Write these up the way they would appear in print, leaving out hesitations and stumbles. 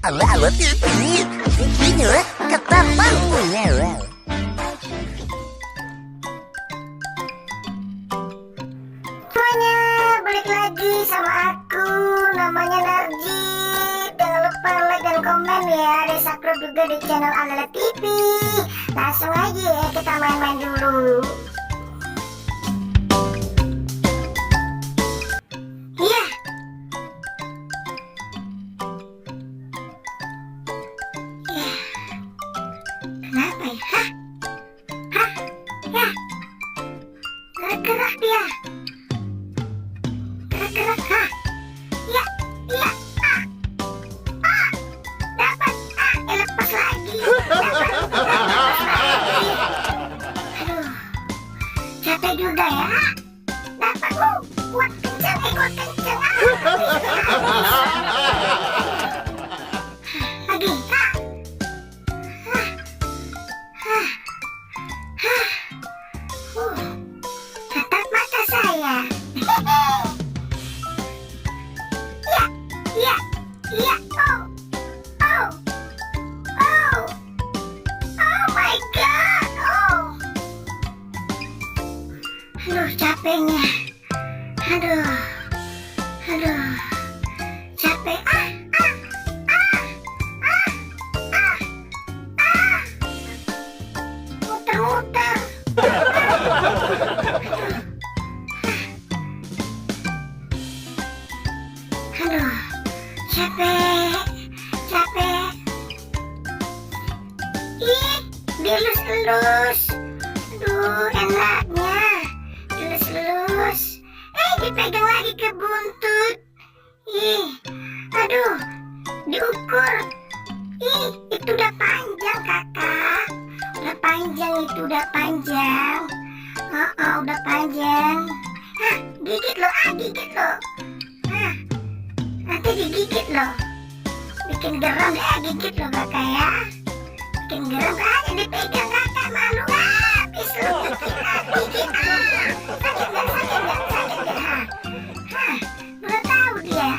Halo TV, giginya ketapan. Semuanya, balik lagi sama aku, namanya Narji. Jangan lupa like dan komen ya, dan subscribe juga di channel Alala TV. Langsung aja ya, kita main-main dulu. Iya. Iya. Kenapa ya? Hah? Hah? Ya. Gerak-gerak dia. Gerak-gerak, hah? Ya, iya, dapat, lepas lagi, aduh, capek juga ya, dapat, kuat kencang, kuat kencang, lagi, tatap mata saya. Iya, iya, oh my god, aduh capeknya, aduh, capek, muter-muter, aduh, capek, ih, dilus-elus, aduh enaknya, dilus-elus, dipegang lagi ke buntut, ih, aduh, diukur, ih, itu udah panjang kakak, udah panjang itu, udah panjang, udah panjang, gigit lo, nanti digigit loh, bikin geram deh, gigit loh kakak ya, bikin geram aja dipegang kakak, malu habis lo gigit, sakit gak, baru tahu dia,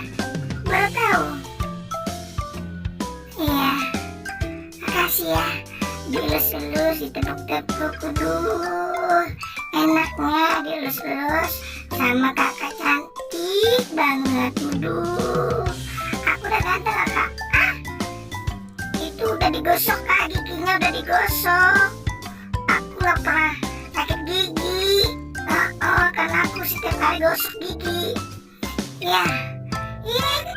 iya, makasih ya, dilus-elus, ditepuk-tepuk, enaknya dilus-elus sama kakak cantik banget, aku udah ganteng kakak, itu udah digosok kak, giginya udah digosok, aku gak pernah sakit gigi, karena aku setiap kali gosok gigi, ya, ini